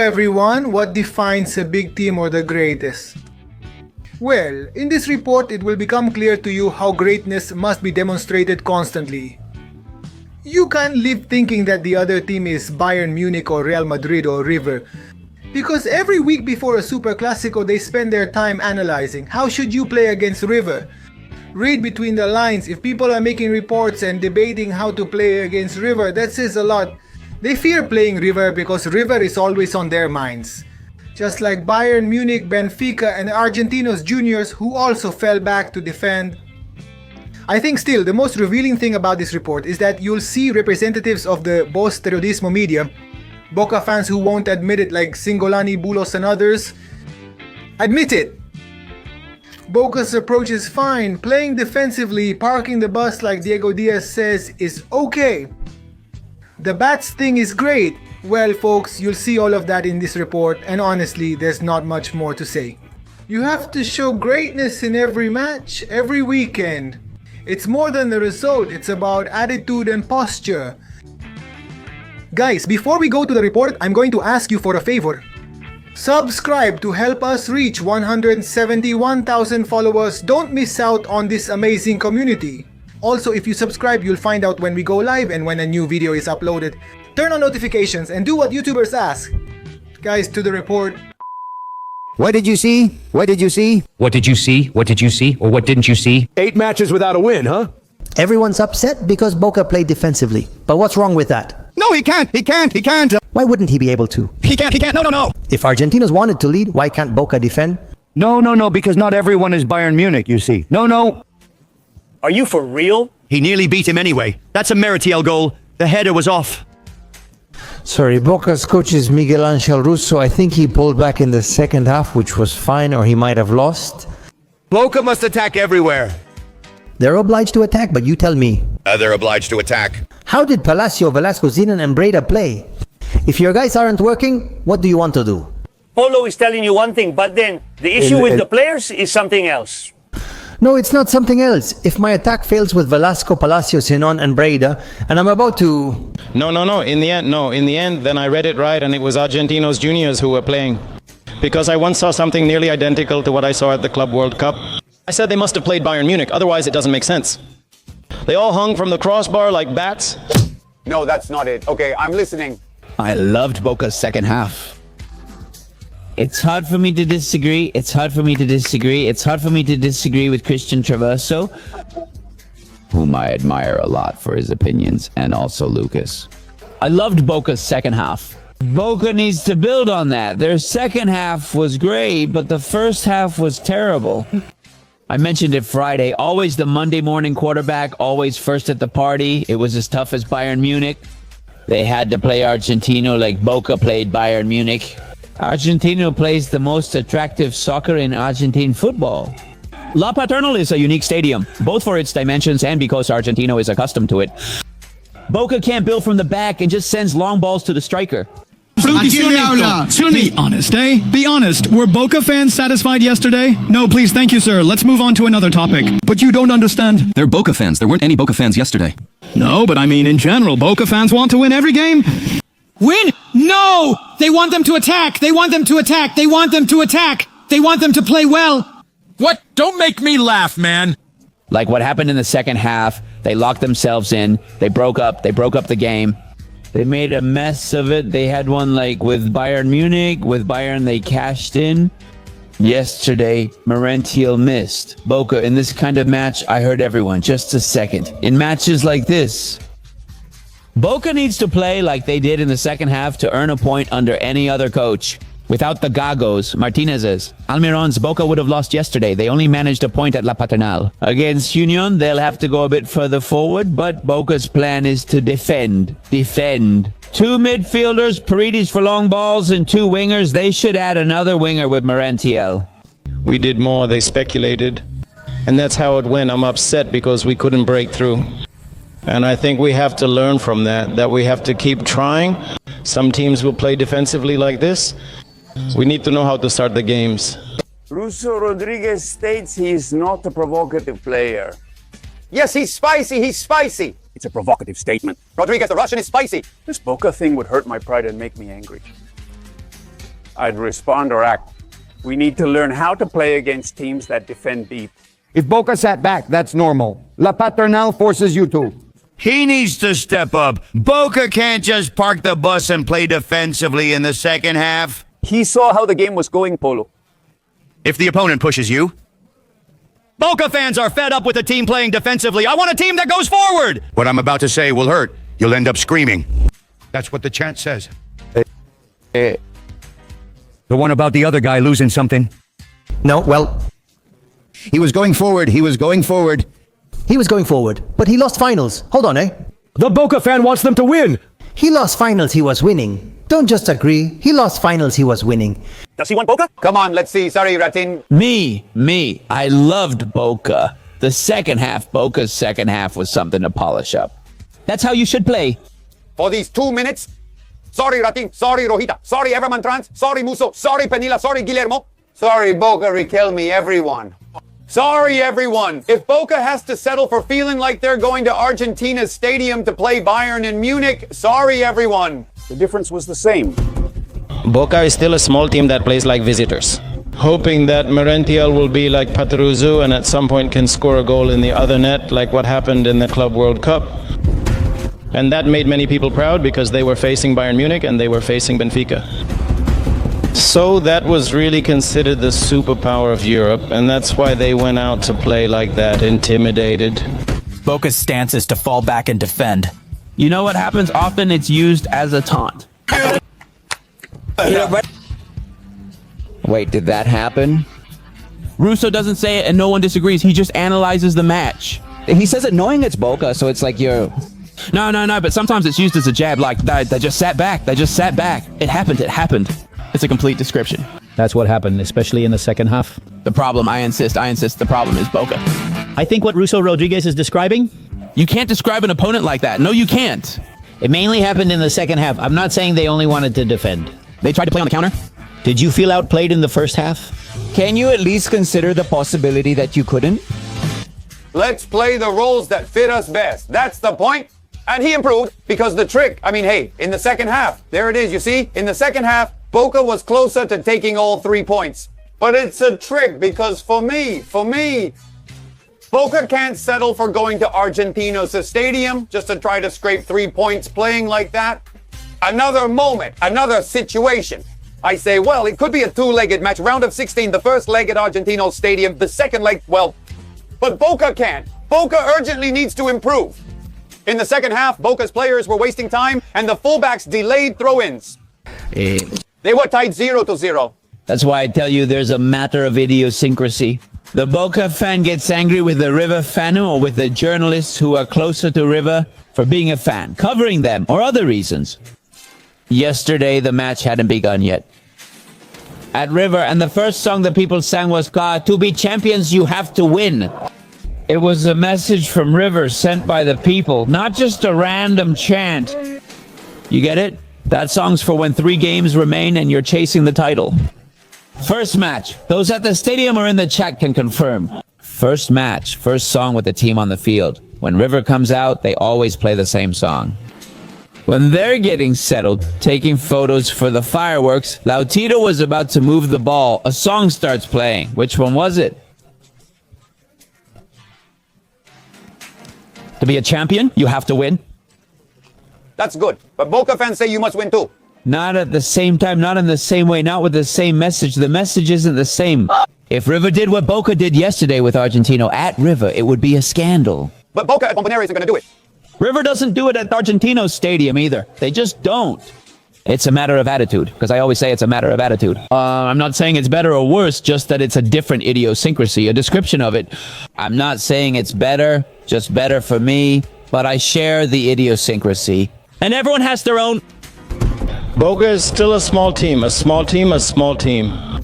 everyone, what defines a big team or the greatest? Well, in this report it will become clear to you how greatness must be demonstrated constantly. You can't live thinking that the other team is Bayern Munich or Real Madrid or River, because every week before a Super Classico they spend their time analyzing how should you play against River. Read between the lines. If people are making reports and debating how to play against River, that says a lot. They fear playing River because River is always on their minds. Just like Bayern Munich, Benfica and Argentinos Juniors, who also fell back to defend. I think still the most revealing thing about this report is that you'll see representatives of the Boss Terodismo media, Boca fans who won't admit it like Singolani, Bulos and others, admit it. Boca's approach is fine. Playing defensively, parking the bus like Diego Diaz says is okay. The bats thing is great. Well folks, you'll see all of that in this report, and honestly, there's not much more to say. You have to show greatness in every match, every weekend. It's more than the result, it's about attitude and posture. Guys, before we go to the report, I'm going to ask you for a favor. Subscribe to help us reach 171,000 followers. Don't miss out on this amazing community. Also, if you subscribe, you'll find out when we go live and when a new video is uploaded. Turn on notifications and do what YouTubers ask. Guys, to the report. What did you see? What did you see? What did you see? What did you see? Or what didn't you see? 8 matches without a win, huh? Everyone's upset because Boca played defensively. But what's wrong with that? No, he can't. Why wouldn't he be able to? He can't. No. If Argentinos wanted to lead, why can't Boca defend? No, because not everyone is Bayern Munich, you see. No. Are you for real? He nearly beat him anyway. That's a Meritiel goal. The header was off. Sorry, Boca's coach is Miguel Angel Russo. I think he pulled back in the second half, which was fine, or he might have lost. Boca must attack everywhere. They're obliged to attack, but you tell me. They're obliged to attack. How did Palacio, Velasco, Zinan and Breda play? If your guys aren't working, what do you want to do? Polo is telling you one thing, but then the issue with the players is something else. No, it's not something else. If my attack fails with Velasco, Palacio, Zinon and Breda, and I'm about to... No. In the end, then I read it right and it was Argentinos Juniors who were playing. Because I once saw something nearly identical to what I saw at the Club World Cup. I said they must have played Bayern Munich, otherwise it doesn't make sense. They all hung from the crossbar like bats. No, that's not it. Okay, I'm listening. I loved Boca's second half. It's hard for me to disagree. It's hard for me to disagree with Christian Traverso, whom I admire a lot for his opinions, and also Lucas. I loved Boca's second half. Boca needs to build on that. Their second half was great, but the first half was terrible. I mentioned it Friday. Always the Monday morning quarterback, always first at the party. It was as tough as Bayern Munich. They had to play Argentino like Boca played Bayern Munich. Argentino plays the most attractive soccer in Argentine football. La Paternal is a unique stadium, both for its dimensions and because Argentino is accustomed to it. Boca can't build from the back and just sends long balls to the striker. Be honest, eh? Be honest. Were Boca fans satisfied yesterday? No, please, thank you, sir. Let's move on to another topic. But you don't understand. They're Boca fans. There weren't any Boca fans yesterday. No, but I mean, in general, Boca fans want to win every game. Win? No! They want them to attack! They want them to attack! They want them to attack! They want them to play well! What? Don't make me laugh, man! Like what happened in the second half, they locked themselves in, they broke up the game. They made a mess of it. They had one like with Bayern Munich. With Bayern, they cashed in. Yesterday, Merentiel missed. Boca, in this kind of match, I heard everyone. Just a second. In matches like this, Boca needs to play like they did in the second half to earn a point under any other coach. Without the Gagos, Martinez's, Almiron's, Boca would have lost yesterday. They only managed a point at La Paternal. Against Union, they'll have to go a bit further forward, but Boca's plan is to defend. Two midfielders, Paredes for long balls, and two wingers. They should add another winger with Merentiel. We did more, they speculated. And that's how it went. I'm upset because we couldn't break through. And I think we have to learn from that we have to keep trying. Some teams will play defensively like this. We need to know how to start the games. Russo Rodriguez states he is not a provocative player. Yes, he's spicy. It's a provocative statement. Rodriguez, the Russian is spicy. This Boca thing would hurt my pride and make me angry. I'd respond or act. We need to learn how to play against teams that defend deep. If Boca sat back, that's normal. La Paternal forces you to. He needs to step up. Boca can't just park the bus and play defensively in the second half. He saw how the game was going, Polo. If the opponent pushes you. Boca fans are fed up with the team playing defensively. I want a team that goes forward. What I'm about to say will hurt. You'll end up screaming. That's what the chant says. The one about the other guy losing something. No, well, He was going forward. He was going forward. he was going forward, but he lost finals. Hold on, eh? The Boca fan wants them to win. He lost finals, he was winning. Don't just agree. He lost finals, he was winning. Does he want Boca? Come on, let's see. Sorry, Ratin. Me. I loved Boca. The second half, Boca's second half was something to polish up. That's how you should play. For these 2 minutes. Sorry, Ratin. Sorry, Rojita. Sorry, Everman Trans. Sorry, Muso. Sorry, Penila. Sorry, Guillermo. Sorry, Boca, Riquelme, everyone. Sorry, everyone. If Boca has to settle for feeling like they're going to Argentina's stadium to play Bayern in Munich, sorry, everyone. The difference was the same. Boca is still a small team that plays like visitors. Hoping that Merentiel will be like Patruzzu and at some point can score a goal in the other net, like what happened in the Club World Cup. And that made many people proud because they were facing Bayern Munich and they were facing Benfica. So that was really considered the superpower of Europe, and that's why they went out to play like that, intimidated. Boca's stance is to fall back and defend. You know what happens? Often it's used as a taunt. Wait, did that happen? Russo doesn't say it and no one disagrees. He just analyzes the match. He says it knowing it's Boca, so it's like you're... No, but sometimes it's used as a jab, like, they just sat back. It happened. It's a complete description. That's what happened, especially in the second half. The problem, I insist, the problem is Boca. I think what Russo Rodriguez is describing... You can't describe an opponent like that. No, you can't. It mainly happened in the second half. I'm not saying they only wanted to defend. They tried to play on the counter. Did you feel outplayed in the first half? Can you at least consider the possibility that you couldn't? Let's play the roles that fit us best. That's the point. And he improved because the trick, in the second half, there it is, you see? In the second half, Boca was closer to taking all 3 points. But it's a trick because for me, Boca can't settle for going to Argentinos Stadium just to try to scrape 3 points playing like that. Another moment, another situation. I say, well, it could be a two-legged match. Round of 16, the first leg at Argentinos Stadium, the second leg, well, but Boca can't. Boca urgently needs to improve. In the second half, Boca's players were wasting time and the fullbacks delayed throw-ins. They were tied 0-0. That's why I tell you there's a matter of idiosyncrasy. The Boca fan gets angry with the River fan or with the journalists who are closer to River for being a fan, covering them, or other reasons. Yesterday, the match hadn't begun yet. At River, and the first song that people sang was, "To be champions, you have to win." It was a message from River sent by the people, not just a random chant. You get it? That song's for when 3 games remain and you're chasing the title. First match. Those at the stadium or in the chat can confirm. First match, first song with the team on the field. When River comes out, they always play the same song. When they're getting settled, taking photos for the fireworks, Lautito was about to move the ball. A song starts playing. Which one was it? To be a champion, you have to win. That's good. But Boca fans say you must win too. Not at the same time, not in the same way, not with the same message. The message isn't the same. If River did what Boca did yesterday with Argentino at River, it would be a scandal. But Boca at Bombonera isn't going to do it. River doesn't do it at Argentino's stadium either. They just don't. It's a matter of attitude, because I always say it's a matter of attitude. I'm not saying it's better or worse, just that it's a different idiosyncrasy, a description of it. I'm not saying it's better, just better for me, but I share the idiosyncrasy. And everyone has their own... Boca is still a small team, a small team, a small team.